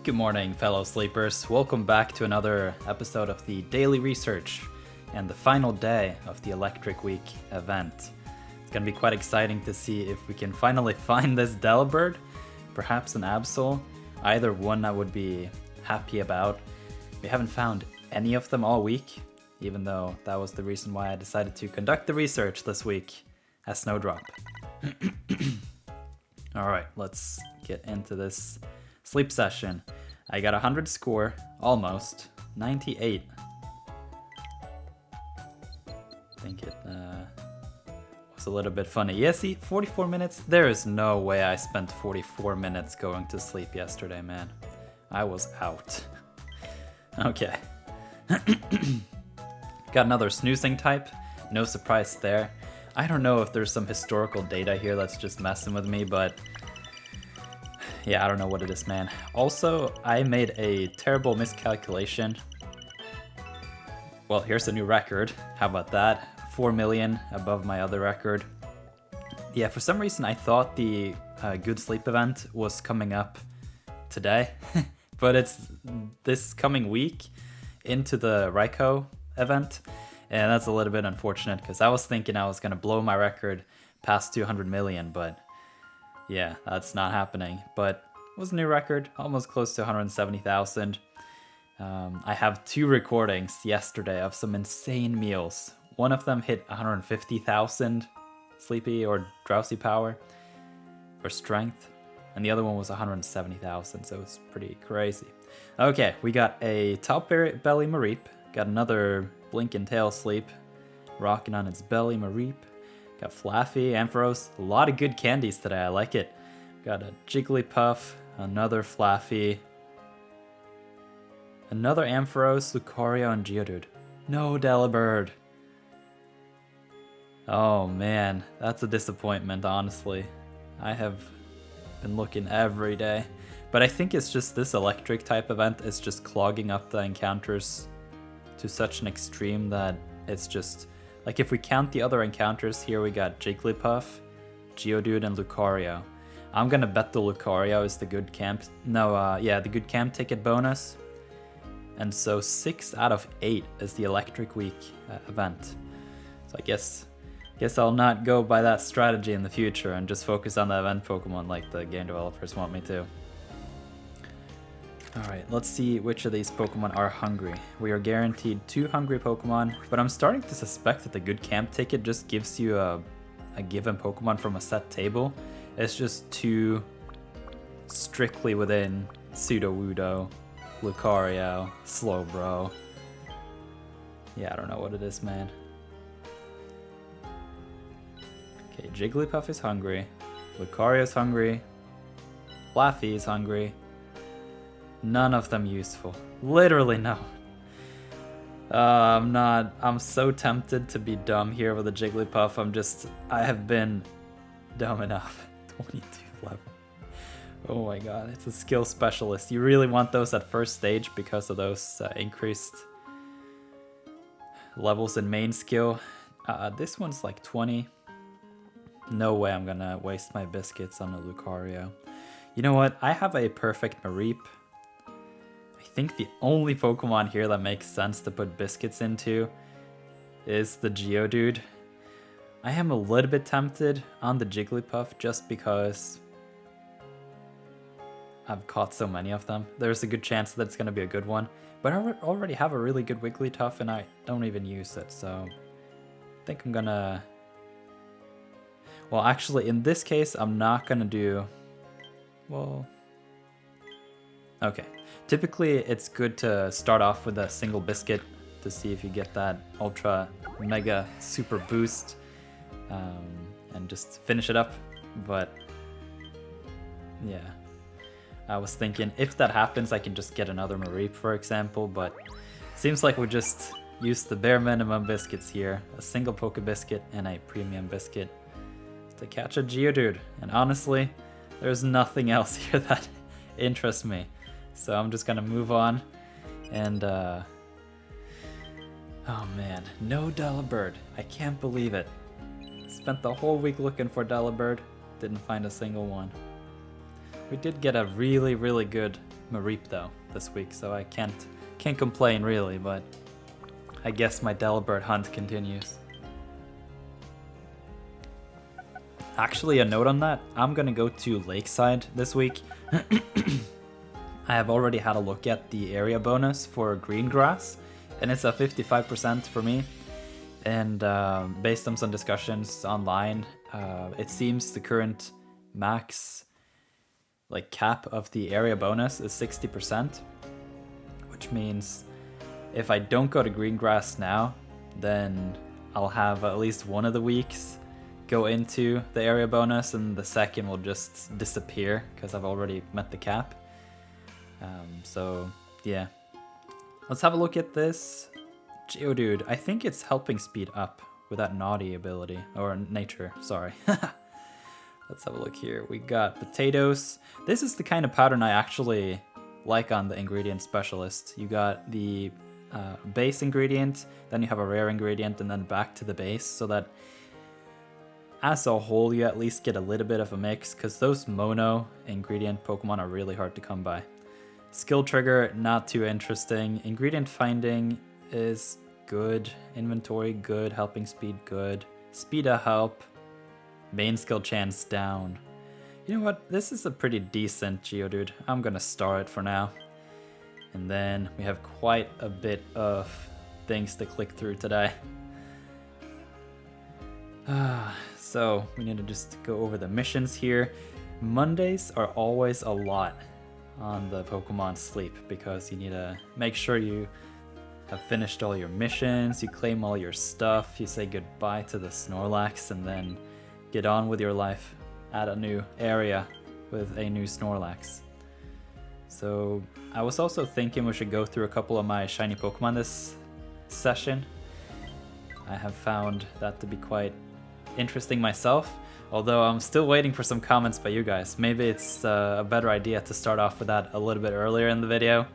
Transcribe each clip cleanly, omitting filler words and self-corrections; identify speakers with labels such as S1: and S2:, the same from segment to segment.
S1: Good morning, fellow sleepers. Welcome back to another episode of the Daily Research and the final day of the Electric Week event. It's going to be quite exciting to see if we can finally find this Delibird, perhaps an Absol. Either one I would be happy about. We haven't found any of them all week, even though that was the reason why I decided to conduct the research this week as Snowdrop. Alright, let's get into this sleep session. I got 100 score, almost. 98. I think it was a little bit funny. Yeah, see, 44 minutes? There is no way I spent 44 minutes going to sleep yesterday, man. I was out. Okay. Got another snoozing type. No surprise there. I don't know if there's some historical data here that's just messing with me, but yeah, I don't know what it is, man. Also, I made a terrible miscalculation. Well, here's a new record. How about that? 4 million above my other record. Yeah, for some reason I thought the Good Sleep event was coming up today, but it's this coming week into the Raikou event, and that's a little bit unfortunate because I was thinking I was going to blow my record past 200 million, but yeah, that's not happening, but it was a new record, almost close to 170,000. I have 2 recordings yesterday of some insane meals. One of them hit 150,000 sleepy or drowsy power or strength, and the other one was 170,000, so it's pretty crazy. Okay, we got a top belly Mareep, got another blink and tail sleep, rocking on its belly Mareep. Got Flaffy, Ampharos, a lot of good candies today, I like it. Got a Jigglypuff, another Flaffy, another Ampharos, Lucario, and Geodude. No Delibird. Oh man, that's a disappointment, honestly. I have been looking every day. But I think it's just this electric type event is just clogging up the encounters to such an extreme that it's just... Like, if we count the other encounters here, we got Jigglypuff, Geodude, and Lucario. I'm gonna bet the Lucario is the good camp... the good camp ticket bonus. And so 6 out of 8 is the Electric Week event. So I guess I'll not go by that strategy in the future and just focus on the event Pokemon like the game developers want me to. Alright, let's see which of these Pokemon are hungry. We are guaranteed 2 hungry Pokemon, but I'm starting to suspect that the good camp ticket just gives you a given Pokemon from a set table. It's just 2 strictly within Sudowoodo, Lucario, Slowbro. Yeah, I don't know what it is, man. Okay, Jigglypuff is hungry, Lucario's hungry, Flaffy is hungry. None of them useful. Literally no. I'm so tempted to be dumb here with a Jigglypuff. I have been dumb enough. 22 level. Oh my god, it's a skill specialist. You really want those at first stage because of those increased levels in main skill. This one's like 20. No way I'm gonna waste my biscuits on a Lucario. You know what? I have a perfect Mareep. I think the only Pokemon here that makes sense to put biscuits into is the Geodude. I am a little bit tempted on the Jigglypuff just because I've caught so many of them. There's a good chance that it's going to be a good one, but I already have a really good Wigglytuff and I don't even use it, so I think I'm gonna... Well, actually, in this case, I'm not gonna do... Well... Okay. Typically, it's good to start off with a single biscuit to see if you get that ultra mega super boost and just finish it up. But yeah, I was thinking if that happens, I can just get another Mareep, for example, but seems like we just used the bare minimum biscuits here. A single Poke Biscuit and a premium biscuit to catch a Geodude. And honestly, there's nothing else here that interests me. So I'm just gonna move on, and oh man, no Delibird. I can't believe it. Spent the whole week looking for Delibird, didn't find a single one. We did get a really, really good Mareep though this week, so I can't complain really, but I guess my Delibird hunt continues. Actually, a note on that, I'm gonna go to Lakeside this week. I have already had a look at the area bonus for green grass, and it's a 55% for me. And based on some discussions online, it seems the current max cap of the area bonus is 60%, which means if I don't go to green grass now, then I'll have at least one of the weeks go into the area bonus, and the second will just disappear because I've already met the cap. So yeah, let's have a look at this Geodude. I think it's helping speed up with that naughty ability, or nature, sorry. Let's have a look here. We got potatoes. This is the kind of pattern I actually like on the ingredient specialist. You got the base ingredient, then you have a rare ingredient, and then back to the base, so that as a whole you at least get a little bit of a mix, because those mono ingredient Pokemon are really hard to come by. Skill trigger, not too interesting. Ingredient finding is good. Inventory, good. Helping speed, good. Speed a help. Main skill chance down. You know what? This is a pretty decent Geodude. I'm gonna star it for now. And then we have quite a bit of things to click through today. So we need to just go over the missions here. Mondays are always a lot on the Pokemon Sleep, because you need to make sure you have finished all your missions, you claim all your stuff, you say goodbye to the Snorlax, and then get on with your life at a new area with a new Snorlax. So I was also thinking we should go through a couple of my shiny Pokemon this session. I have found that to be quite interesting myself, although I'm still waiting for some comments by you guys. Maybe it's a better idea to start off with that a little bit earlier in the video.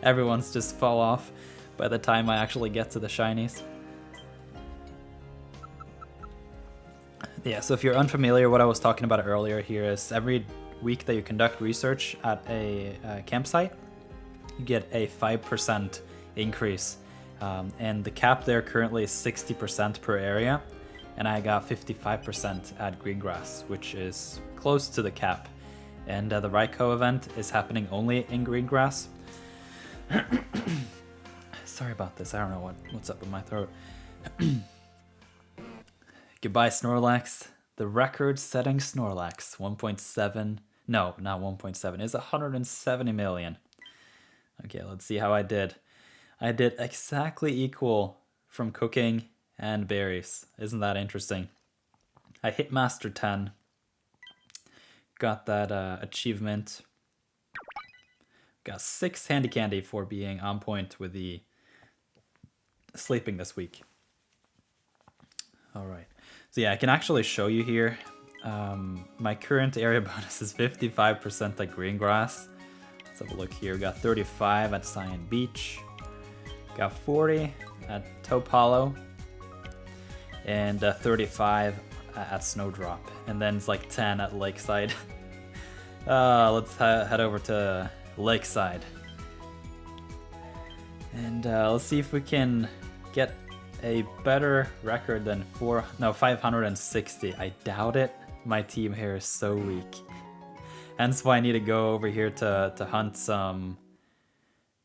S1: Everyone's just fall off by the time I actually get to the shinies. Yeah, so if you're unfamiliar, what I was talking about earlier here is every week that you conduct research at a campsite, you get a 5% increase. And the cap there currently is 60% per area, and I got 55% at Greengrass, which is close to the cap. And the Raikou event is happening only in Greengrass. Sorry about this, I don't know what's up with my throat. Goodbye Snorlax, the record-setting Snorlax, 1.7, no, not 1.7, it's 170 million. Okay, let's see how I did. I did exactly equal from cooking and berries. Isn't that interesting? I hit Master 10, got that achievement, got 6 Handy Candy for being on point with the sleeping this week. Alright, so yeah, I can actually show you here. My current area bonus is 55% at Greengrass. Let's have a look here. We got 35 at Cyan Beach. Got 40 at Taupe Hollow, and 35 at Snowdrop, and then it's like 10 at Lakeside. Let's head over to Lakeside, and let's see if we can get a better record than 560. I doubt it. My team here is so weak, hence why I need to go over here to hunt some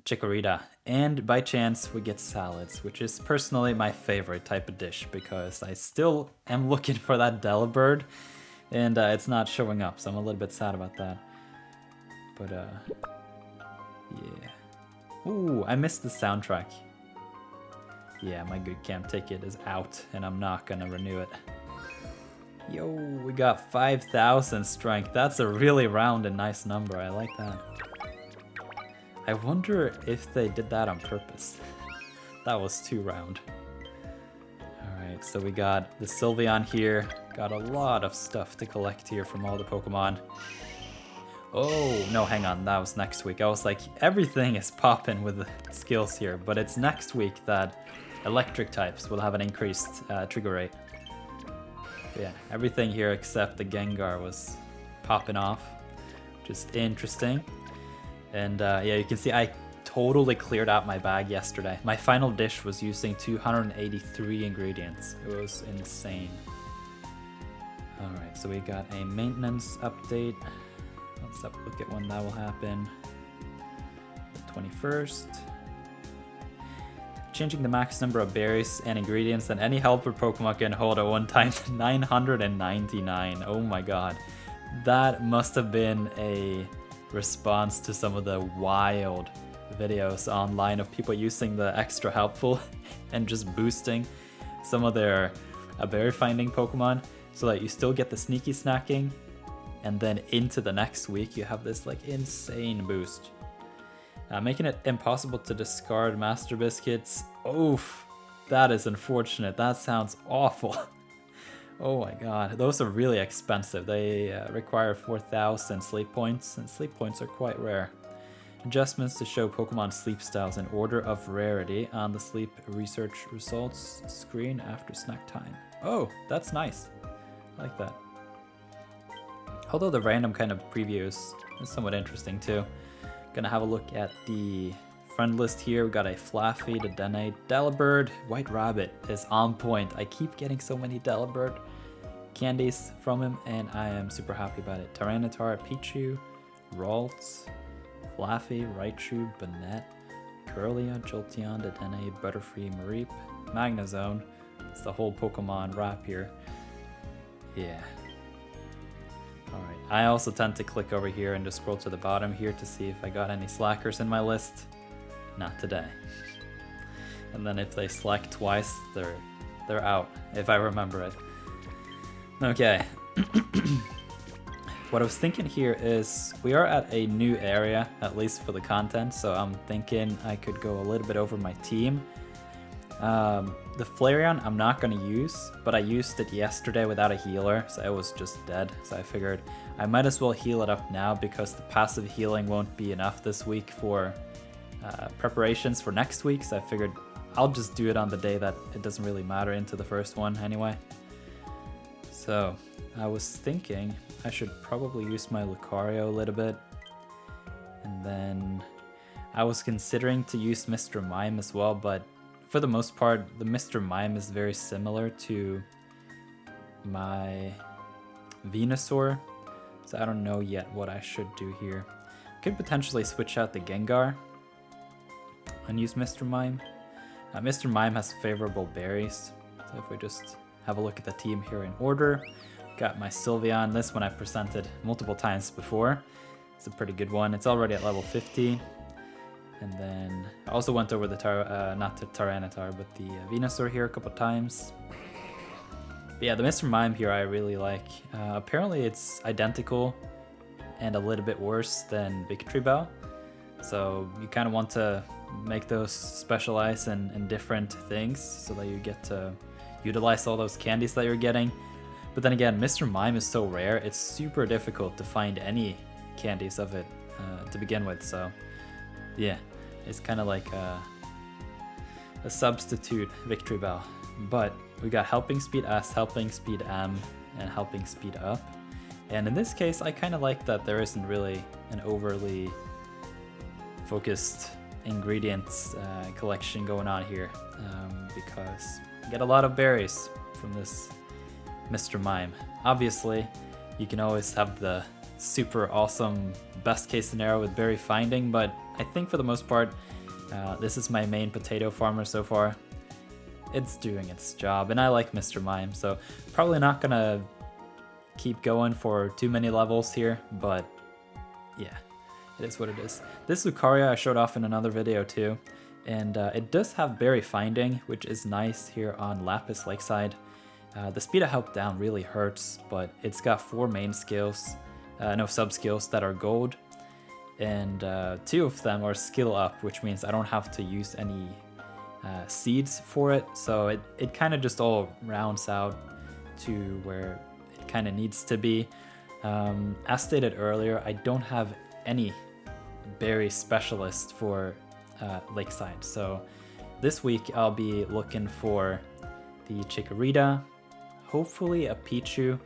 S1: Chikorita. And by chance we get salads, which is personally my favorite type of dish, because I still am looking for that Delibird, and it's not showing up, so I'm a little bit sad about that. But yeah. Ooh, I missed the soundtrack. Yeah, my good camp ticket is out, and I'm not gonna renew it. Yo, we got 5,000 strength. That's a really round and nice number. I like that. I wonder if they did that on purpose. That was too round. Alright, so we got the Sylveon here. Got a lot of stuff to collect here from all the Pokemon. Oh, no, hang on, that was next week. I was like, everything is popping with the skills here, but it's next week that electric types will have an increased trigger rate. But yeah, everything here except the Gengar was popping off, which is interesting. And yeah, you can see I totally cleared out my bag yesterday. My final dish was using 283 ingredients. It was insane. Alright, so we got a maintenance update. Let's have a look at when that will happen. The 21st. Changing the max number of berries and ingredients that any helper Pokemon can hold at one time to 999. Oh my god. That must have been a response to some of the wild videos online of people using the extra helpful and just boosting some of their berry finding Pokemon so that you still get the sneaky snacking, and then into the next week you have this like insane boost. Making it impossible to discard Master Biscuits. Oof, that is unfortunate. That sounds awful. Oh my god, those are really expensive. They require 4,000 sleep points, and sleep points are quite rare. Adjustments to show Pokemon sleep styles in order of rarity on the sleep research results screen after snack time. Oh, that's nice. I like that. Although the random kind of previews is somewhat interesting too. Gonna have a look at the friend list here. We got a Flaffy, Dedenne, Delibird, White Rabbit is on point. I keep getting so many Delibird candies from him, and I am super happy about it. Tyranitar, Pichu, Ralts, Flaffy, Raichu, Banette, Curlia, Jolteon, Dedenne, Butterfree, Mareep, Magnezone. It's the whole Pokemon wrap here. Yeah. Alright, I also tend to click over here and just scroll to the bottom here to see if I got any slackers in my list. Not today. And then if they slack twice, they're out, if I remember it. Okay. What I was thinking here is we are at a new area, at least for the content, so I'm thinking I could go a little bit over my team. The Flareon I'm not going to use, but I used it yesterday without a healer, so it was just dead. So I figured I might as well heal it up now because the passive healing won't be enough this week for preparations for next week. So I figured I'll just do it on the day that it doesn't really matter into the first one anyway. So I was thinking I should probably use my Lucario a little bit. And then I was considering to use Mr. Mime as well, but for the most part, the Mr. Mime is very similar to my Venusaur, so I don't know yet what I should do here. Could potentially switch out the Gengar and use Mr. Mime. Mr. Mime has favorable berries, so if we just have a look at the team here in order. Got my Sylveon. This one I presented multiple times before. It's a pretty good one. It's already at level 50. And then I also went over the not the Tyranitar, but the Venusaur here a couple times. But yeah, the Mr. Mime here I really like. Apparently it's identical and a little bit worse than Victory Bell. So you kind of want to make those specialize in different things so that you get to utilize all those candies that you're getting. But then again, Mr. Mime is so rare, it's super difficult to find any candies of it to begin with. So yeah, it's kind of like a substitute Victory Bell. But we got Helping Speed S, Helping Speed M, and Helping Speed Up. And in this case, I kind of like that there isn't really an overly focused ingredients collection going on here, because you get a lot of berries from this Mr. Mime. Obviously, you can always have the super awesome best case scenario with berry finding, but I think for the most part, this is my main potato farmer so far. It's doing its job, and I like Mr. Mime, so probably not gonna keep going for too many levels here, but yeah, it is what it is. This Lucario I showed off in another video too, and it does have berry finding, which is nice here on Lapis Lakeside. The speed of help down really hurts, but it's got 4 main skills, no sub-skills that are gold, and 2 of them are skill up, which means I don't have to use any seeds for it, so it kind of just all rounds out to where it kind of needs to be. As stated earlier, I don't have any berry specialist for Lakeside, so this week I'll be looking for the Chikorita, hopefully a Pichu,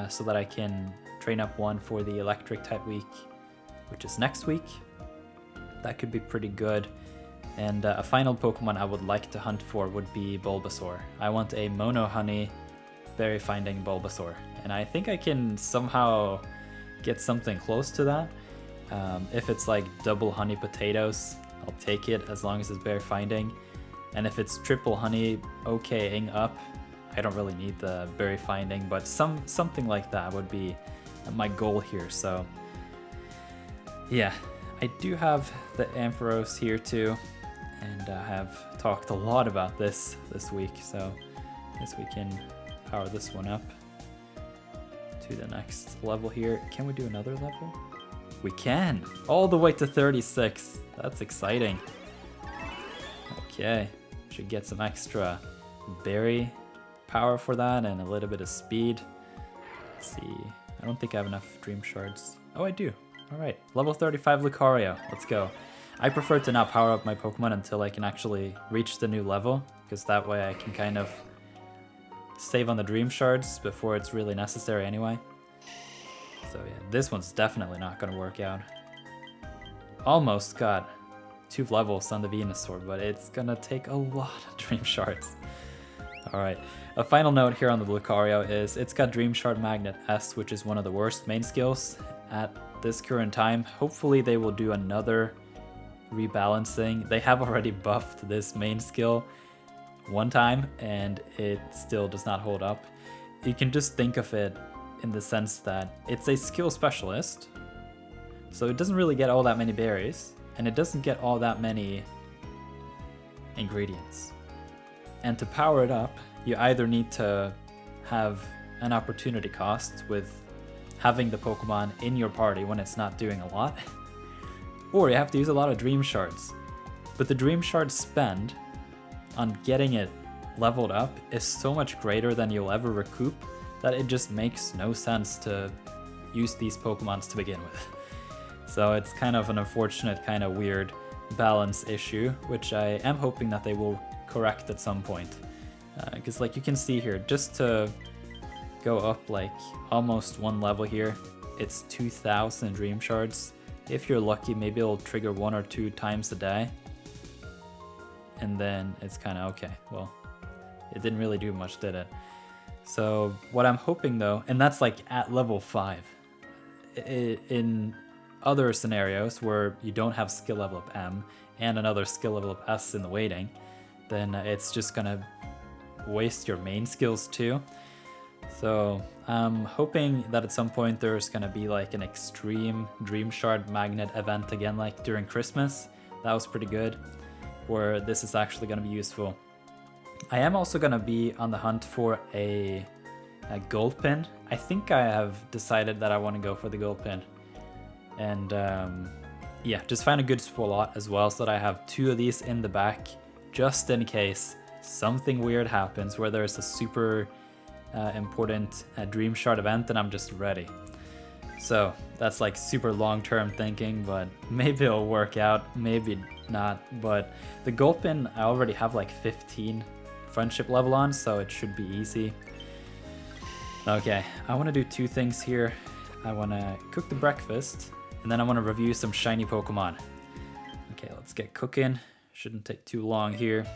S1: so that I can train up one for the electric type week, which is next week. That could be pretty good. And a final Pokemon I would like to hunt for would be Bulbasaur. I want a Mono Honey berry finding Bulbasaur. And I think I can somehow get something close to that. If it's like double honey potatoes, I'll take it as long as it's berry finding. And if it's triple honey okaying up, I don't really need the berry finding, but something like that would be my goal here. So yeah, I do have the Ampharos here too, and I have talked a lot about this week, so I guess we can power this one up to the next level here. Can we do another level? We can! All the way to 36. That's exciting. Okay, should get some extra berry power for that and a little bit of speed. Let's see. I don't think I have enough dream shards. Oh, I do. Alright, level 35 Lucario. Let's go. I prefer to not power up my Pokemon until I can actually reach the new level, because that way I can kind of save on the dream shards before it's really necessary anyway. So yeah, this one's definitely not going to work out. Almost got 2 levels on the Venusaur, but it's going to take a lot of dream shards. Alright, a final note here on the Lucario is it's got Dream Shard Magnet S, which is one of the worst main skills at this current time. Hopefully they will do another rebalancing. They have already buffed this main skill one time and it still does not hold up. You can just think of it in the sense that it's a skill specialist, so it doesn't really get all that many berries and it doesn't get all that many ingredients. And to power it up, you either need to have an opportunity cost with having the Pokemon in your party when it's not doing a lot, or you have to use a lot of Dream Shards. But the Dream Shard spend on getting it leveled up is so much greater than you'll ever recoup that it just makes no sense to use these Pokemons to begin with. So it's kind of an unfortunate, kind of weird balance issue, which I am hoping that they will correct at some point. Because like you can see here, just to go up like almost 1 level here, it's 2,000 Dream Shards. If you're lucky, maybe it'll trigger 1 or 2 times a day. And then it's kind of okay. Well, it didn't really do much, did it? So what I'm hoping though, and that's like at level 5. In other scenarios where you don't have skill level up M and another skill level up S in the waiting, then it's just gonna waste your main skills too. So I'm hoping that at some point there's gonna be like an extreme Dream Shard Magnet event again, like during Christmas. That was pretty good, where this is actually gonna be useful. I am also gonna be on the hunt for a gold pin. I think I have decided that I want to go for the gold pin. And yeah, just find a good spot as well so that I have 2 of these in the back, just in case something weird happens where there's a super important Dream Shard event and I'm just ready. So that's like super long-term thinking, but maybe it'll work out, maybe not. But the gold pin, I already have like 15 friendship level on, so it should be easy. Okay, I want to do 2 things here. I want to cook the breakfast, and then I want to review some shiny Pokemon. Okay, let's get cooking. Shouldn't take too long here.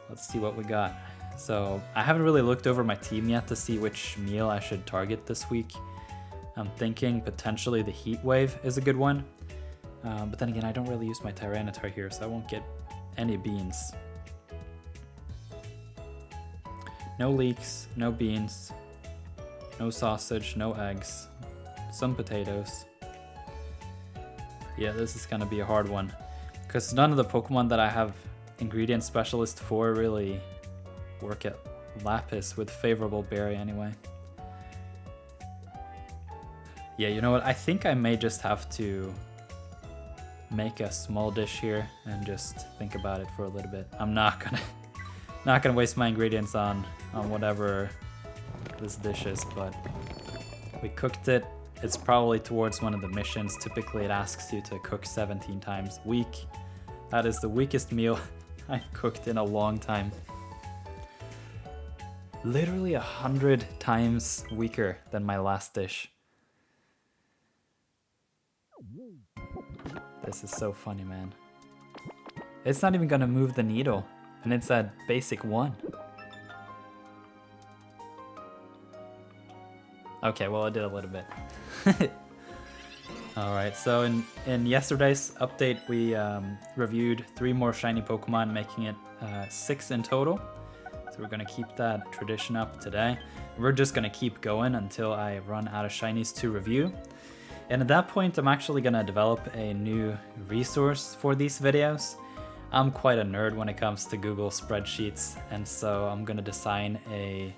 S1: Let's see what we got. So I haven't really looked over my team yet to see which meal I should target this week. I'm thinking potentially the Heat Wave is a good one. But then again, I don't really use my Tyranitar here, so I won't get any beans. No leeks, no beans, no sausage, no eggs, some potatoes. Yeah, this is gonna be a hard one, because none of the Pokemon that I have ingredient specialist for really work at Lapis with favorable berry anyway. Yeah, you know what? I think I may just have to make a small dish here and just think about it for a little bit. I'm not gonna waste my ingredients on whatever this dish is, but we cooked it. It's probably towards one of the missions. Typically it asks you to cook 17 times a week. That is the weakest meal I've cooked in a long time. Literally 100 times weaker than my last dish. This is so funny, man. It's not even gonna move the needle, and it's at basic 1. Okay, well, I did a little bit. Alright, so in yesterday's update, we reviewed 3 more shiny Pokemon, making it 6 in total. So we're gonna keep that tradition up today. We're just gonna keep going until I run out of shinies to review. And at that point, I'm actually gonna develop a new resource for these videos. I'm quite a nerd when it comes to Google spreadsheets, and so I'm gonna design a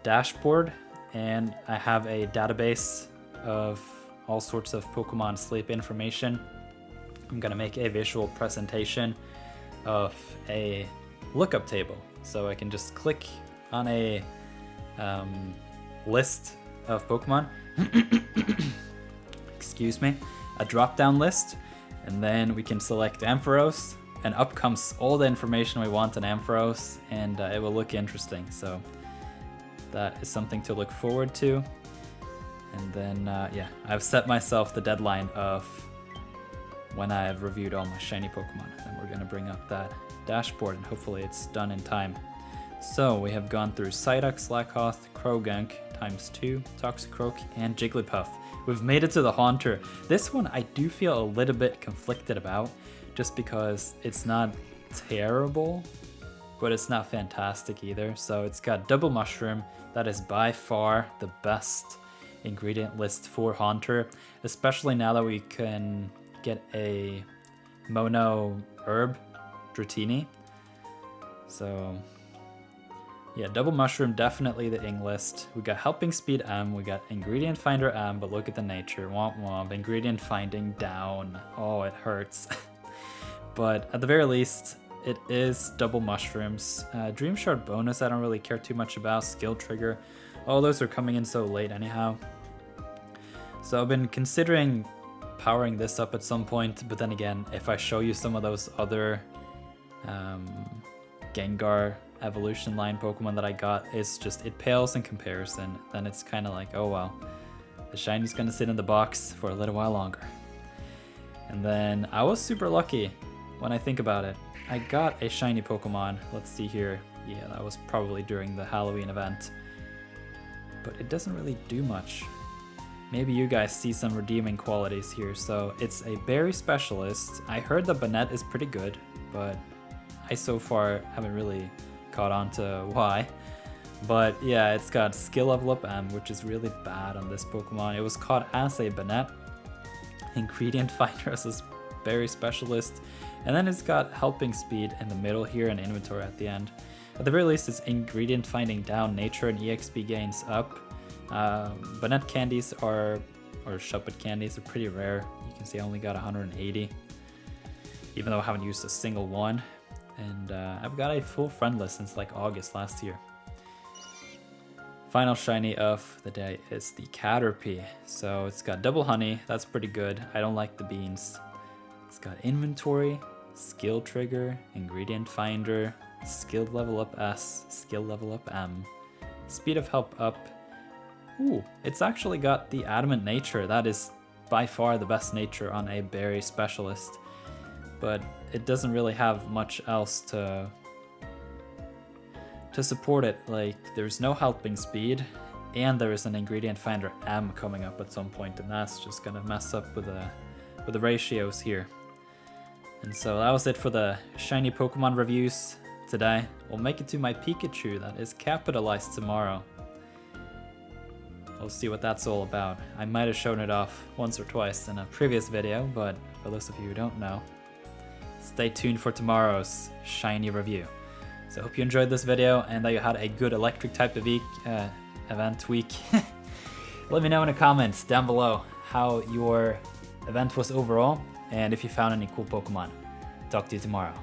S1: dashboard, and I have a database of all sorts of Pokemon sleep information. I'm gonna make a visual presentation of a lookup table, so I can just click on a list of Pokemon, excuse me, a drop-down list, and then we can select Ampharos, and up comes all the information we want on Ampharos, and it will look interesting, so that is something to look forward to. And then, yeah, I've set myself the deadline of when I've reviewed all my shiny Pokemon, and we're gonna bring up that dashboard, and hopefully it's done in time. So we have gone through Psyduck, Slakoth, Krogunk ×2, Toxicroak, and Jigglypuff. We've made it to the Haunter. This one I do feel a little bit conflicted about, just because it's not terrible, but it's not fantastic either. So it's got Double Mushroom. That is by far the best ingredient list for Haunter, especially now that we can get a mono herb, Dratini. So yeah, Double Mushroom, definitely the ing list. We got Helping Speed M, we got Ingredient Finder M, but look at the nature, womp womp, Ingredient Finding down. Oh, it hurts. But at the very least, it is Double Mushrooms. Dream Shard bonus, I don't really care too much about. Skill Trigger, all those are coming in so late anyhow. So I've been considering powering this up at some point, but then again, if I show you some of those other Gengar evolution line Pokemon that I got, it's just, it pales in comparison. Then it's kind of like, oh well, the shiny's gonna sit in the box for a little while longer. And then I was super lucky when I think about it. I got a shiny Pokemon, let's see here, yeah, that was probably during the Halloween event, but it doesn't really do much. Maybe you guys see some redeeming qualities here. So it's a berry specialist. I heard the Banette is pretty good, but I so far haven't really caught on to why. But yeah, it's got Skill Level Up M, which is really bad on this Pokemon. It was caught as a Banette. Ingredient Finder as a berry specialist. And then it's got Helping Speed in the middle here and Inventory at the end. At the very least, it's Ingredient Finding down, Nature and EXP gains up. Banette candies or Shuppet candies are pretty rare. You can see I only got 180, even though I haven't used a single one. And I've got a full friend list since like August last year. Final shiny of the day is the Caterpie. So it's got Double Honey, that's pretty good. I don't like the beans. It's got Inventory, Skill Trigger, Ingredient Finder, Skill Level Up S, Skill Level Up M, Speed of Help up. Ooh, it's actually got the Adamant Nature. That is by far the best nature on a berry specialist. But it doesn't really have much else to support it. Like, there's no Helping Speed, and there is an Ingredient Finder M coming up at some point, and that's just gonna mess up with the ratios here. And so that was it for the shiny Pokemon reviews today. We'll make it to my Pikachu that is capitalized tomorrow. We'll see what that's all about. I might have shown it off once or twice in a previous video, but for those of you who don't know, stay tuned for tomorrow's shiny review. So I hope you enjoyed this video and that you had a good electric type of event week. Let me know in the comments down below how your event was overall and if you found any cool Pokemon. Talk to you tomorrow.